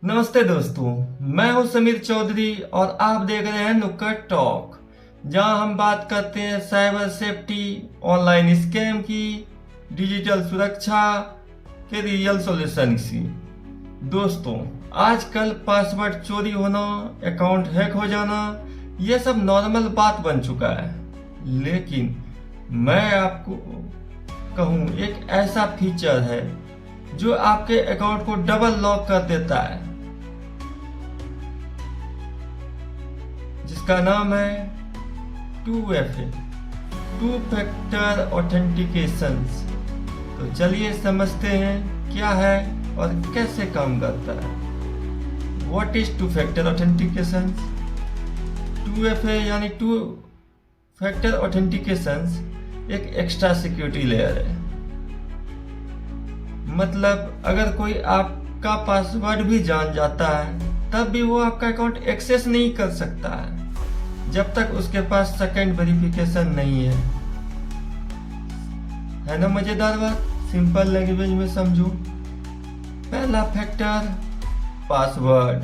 नमस्ते दोस्तों, मैं हूं समीर चौधरी और आप देख रहे हैं नुक्कड़ टॉक, जहां हम बात करते हैं साइबर सेफ्टी, ऑनलाइन स्कैम की, डिजिटल सुरक्षा के रियल सॉल्यूशन की। दोस्तों, आजकल पासवर्ड चोरी होना, अकाउंट हैक हो जाना, यह सब नॉर्मल बात बन चुका है। लेकिन मैं आपको कहूं, एक ऐसा फीचर है जो आपके अकाउंट को डबल लॉक कर देता है, जिसका नाम है 2FA, टू फैक्टर ऑथेंटिकेशन। तो चलिए समझते हैं क्या है और कैसे काम करता है। What is two factor authentication? 2FA यानी टू फैक्टर ऑथेंटिकेशन एक एक्स्ट्रा सिक्योरिटी लेयर है। मतलब अगर कोई आपका पासवर्ड भी जान जाता है, तब भी वो आपका अकाउंट एक्सेस नहीं कर सकता है जब तक उसके पास सेकंड वेरिफिकेशन नहीं है ना मजेदार बात? सिंपल लैंग्वेज में समझो। पहला फैक्टर पासवर्ड,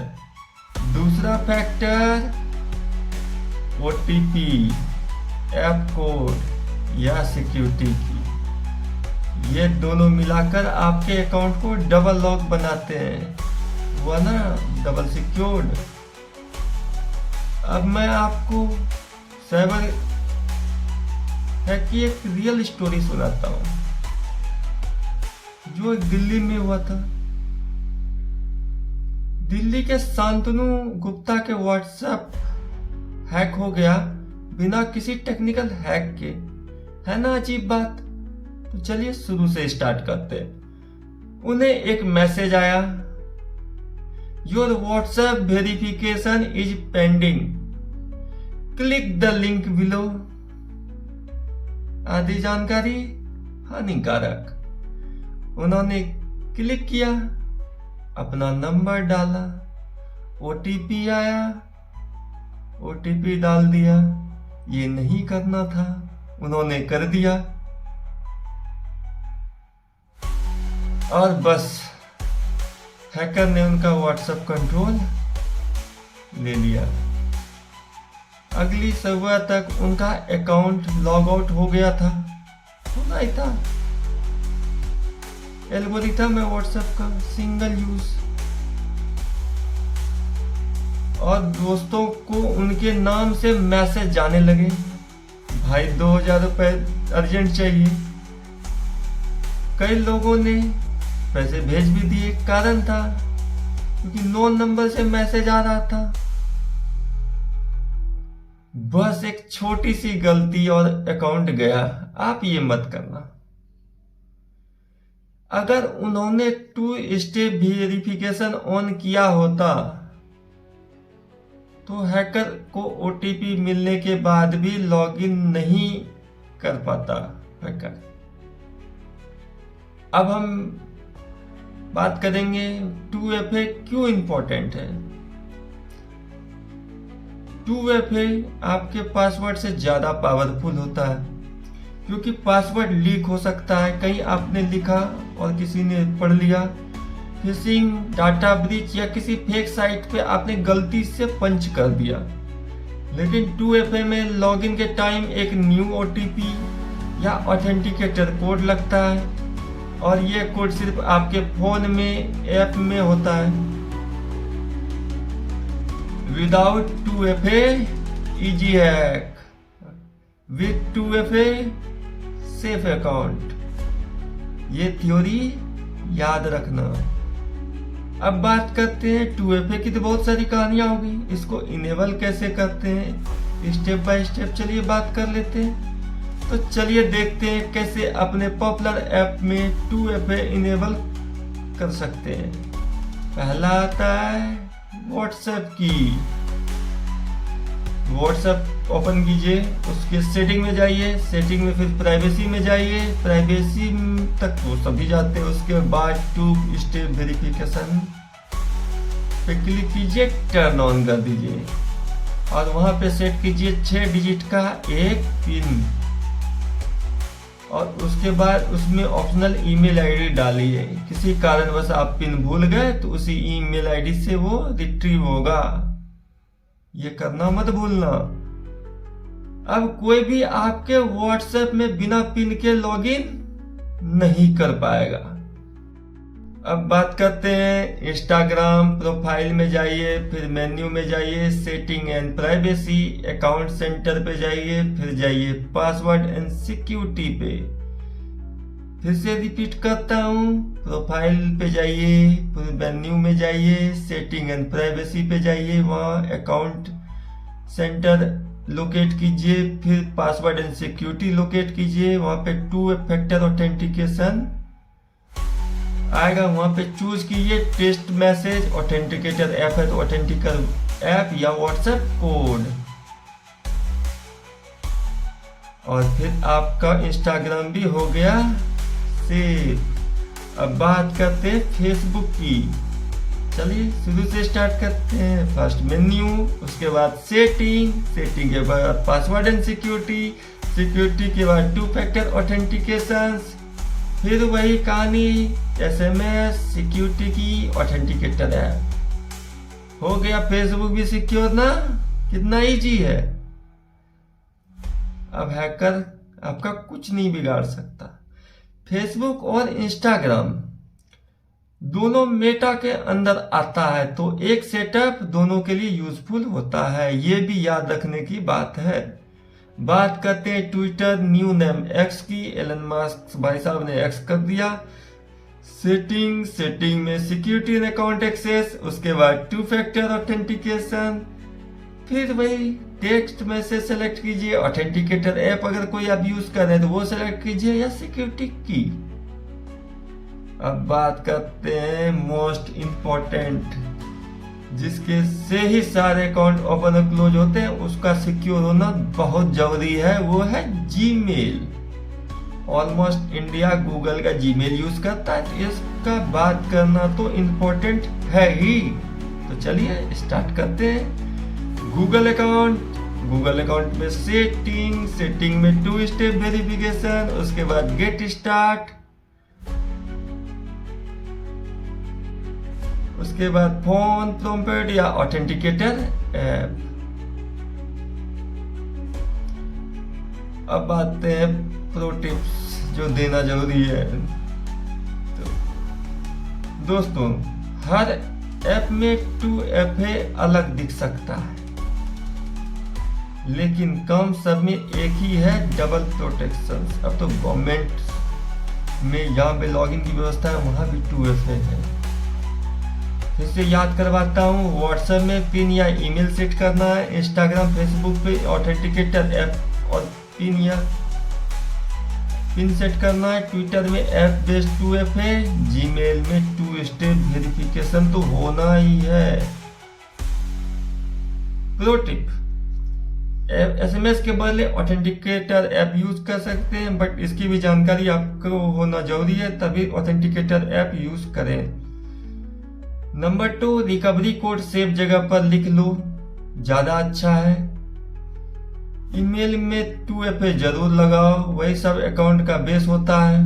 दूसरा फैक्टर OTP, ऐप कोड या सिक्योरिटी की। ये दोनों मिलाकर आपके अकाउंट को डबल लॉक बनाते हैं, हुआ ना, डबल सिक्योर्ड। अब मैं आपको साइबर हैक की एक रियल स्टोरी सुनाता हूँ, जो दिल्ली में हुआ था। दिल्ली के शांतनु गुप्ता के व्हाट्सएप हैक हो गया बिना किसी टेक्निकल हैक के। है ना अजीब बात? तो चलिए शुरू से स्टार्ट करते हैं। उन्हें एक मैसेज आया, your WhatsApp verification is pending, click the link below. आदि जानकारी हानिकारक। उन्होंने क्लिक किया, अपना नंबर डाला, OTP आया, OTP डाल दिया। ये नहीं करना था, उन्होंने कर दिया और बस हैकर ने उनका व्हाट्सएप कंट्रोल ले लिया। अगली सुबह तक उनका अकाउंट लॉग आउट हो गया था, होना ही था। एल्गोरिथम है व्हाट्सएप का, सिंगल यूज। और दोस्तों को उनके नाम से मैसेज जाने लगे, भाई 2000 रुपए अर्जेंट चाहिए। कई लोगों ने पैसे भेज भी दिए। कारण था क्योंकि नॉन नंबर से मैसेज आ रहा था। बस एक छोटी सी गलती और अकाउंट गया। आप ये मत करना। अगर उन्होंने 2 स्टेप वेरिफिकेशन ऑन किया होता तो हैकर को OTP मिलने के बाद भी लॉगिन नहीं कर पाता हैकर। अब हम बात करेंगे 2FA क्यों इंपॉर्टेंट है। 2FA आपके पासवर्ड से ज्यादा पावरफुल होता है, क्योंकि पासवर्ड लीक हो सकता है। कहीं आपने लिखा और किसी ने पढ़ लिया, फिशिंग, डाटा ब्रीच या किसी फेक साइट पे आपने गलती से पंच कर दिया। लेकिन 2FA में लॉगिन के टाइम एक न्यू OTP या ऑथेंटिकेटर कोड लगता है, और ये कोड सिर्फ आपके फोन में, ऐप में होता है। Without 2FA easy hack, with 2FA safe account. ये थ्योरी याद रखना। अब बात करते हैं 2FA की। तो बहुत सारी कहानियां होगी, इसको इनेबल कैसे करते हैं, स्टेप बाय स्टेप चलिए बात कर लेते हैं। तो चलिए देखते हैं कैसे अपने पॉपुलर ऐप में 2FA इनेबल कर सकते हैं। पहला आता है व्हाट्सएप की। व्हाट्सएप ओपन कीजिए, उसके सेटिंग में जाइए, सेटिंग में फिर प्राइवेसी में जाइए, प्राइवेसी तक तो सभी जाते हैं। उसके बाद 2 स्टेप वेरिफिकेशन पे क्लिक कीजिए, टर्न ऑन कर दीजिए और वहां पे सेट कीजिए 6 डिजिट का एक पिन। और उसके बाद उसमें ऑप्शनल ईमेल आईडी डालिए। किसी कारणवश आप पिन भूल गए तो उसी ईमेल आईडी से वो रिट्रीव होगा। ये करना मत भूलना। अब कोई भी आपके व्हाट्सएप में बिना पिन के लॉगिन नहीं कर पाएगा। अब बात करते हैं इंस्टाग्राम। प्रोफाइल में जाइए, फिर मेन्यू में जाइए, setting and privacy, account centre पे जाइए, फिर जाइए पासवर्ड एंड सिक्योरिटी पे। फिर से रिपीट करता हूँ, प्रोफाइल पे जाइए, फिर मेन्यू में जाइए, सेटिंग एंड प्राइवेसी पे जाइए, वहाँ अकाउंट सेंटर लोकेट कीजिए, फिर पासवर्ड एंड सिक्योरिटी लोकेट कीजिए। वहाँ पे 2 फैक्टर ऑथेंटिकेशन आएगा, वहां पे चूज कीजिए टेस्ट मैसेज ऑथेंटिकेटर ऐप है तो ऑथेंटिकेटर ऐप या व्हाट्सएप कोड, और फिर आपका इंस्टाग्राम भी हो गया सेव। अब बात करते हैं फेसबुक की। चलिए शुरू से स्टार्ट करते हैं। फर्स्ट मेन्यू, उसके बाद सेटिंग के बाद पासवर्ड एंड सिक्योरिटी के बाद 2 फैक्टर ऑथेंटिकेशन, फिर वही कहानी SMS सिक्योरिटी की ऑथेंटिकेटर ऐप। हो गया फेसबुक भी सिक्योर ना, कितना इजी है। अब हैकर आपका कुछ नहीं बिगाड़ सकता। फेसबुक और इंस्टाग्राम दोनों मेटा के अंदर आता है तो एक सेटअप दोनों के लिए यूजफुल होता है, ये भी याद रखने की बात है। बात करते हैं ट्विटर न्यू नेम एक्स की। एलन मस्क भाई साहब ने एक्स कर दिया। सेटिंग में सिक्योरिटी एंड अकाउंट एक्सेस, उसके बाद 2 फैक्टर ऑथेंटिकेशन, फिर वही टेक्स्ट मैसेज सेलेक्ट कीजिए, ऑथेंटिकेटर ऐप अगर कोई आप यूज कर रहे हैं तो वो सेलेक्ट कीजिए या सिक्योरिटी की। अब बात करते हैं मोस्ट इंपॉर्टेंट, जिसके से ही सारे अकाउंट ओपन और क्लोज होते हैं, उसका सिक्योर होना बहुत जरूरी है, वो है जीमेल। ऑलमोस्ट इंडिया गूगल का जीमेल यूज करता है, तो इसका बात करना तो इम्पोर्टेंट है ही। तो चलिए स्टार्ट करते हैं। गूगल अकाउंट में सेटिंग में 2 स्टेप वेरिफिकेशन, उसके बाद गेट स्टार्ट, उसके बाद फोन प्रॉम्प्ट या ऑथेंटिकेटर ऐप। अब आते हैं प्रो टिप्स जो देना जरूरी है। तो दोस्तों, हर ऐप में 2FA अलग दिख सकता है, लेकिन काम सब में एक ही है, डबल प्रोटेक्शन। अब तो गवर्नमेंट में यहाँ पे लॉगिन की व्यवस्था है, वहाँ भी 2FA है। फिर से याद करवाता हूँ, व्हाट्सएप में पिन या ईमेल सेट करना है, इंस्टाग्राम फेसबुक पे ऑथेंटिकेटर ऐप और पिन सेट करना है, ट्विटर में ऐप बेस्ड 2FA, जीमेल में 2 स्टेप वेरिफिकेशन तो होना ही है। प्रो टिप, SMS के बदले ऑथेंटिकेटर ऐप यूज कर सकते हैं, बट इसकी भी जानकारी आपको होना जरूरी है, तभी ऑथेंटिकेटर ऐप यूज करें। नंबर 2, रिकवरी कोड सेफ जगह पर लिख लो, ज्यादा अच्छा है। ईमेल में 2FA जरूर लगाओ, वही सब अकाउंट का बेस होता है।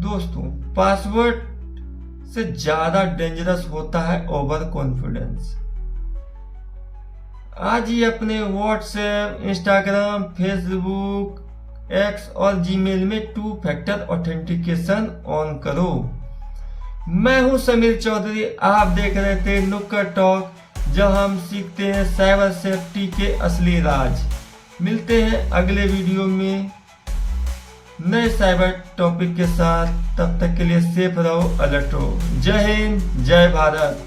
दोस्तों, पासवर्ड से ज्यादा डेंजरस होता है ओवर कॉन्फिडेंस। आज ही अपने व्हाट्सएप, इंस्टाग्राम, फेसबुक, एक्स और जीमेल में 2 फैक्टर ऑथेंटिकेशन ऑन करो। मैं हूं समीर चौधरी, आप देख रहे थे नुक्कड़ टॉक, जहां हम सीखते हैं साइबर सेफ्टी के असली राज। मिलते हैं अगले वीडियो में नए साइबर टॉपिक के साथ। तब तक के लिए सेफ रहो, अलर्ट रहो। जय हिंद, जय भारत।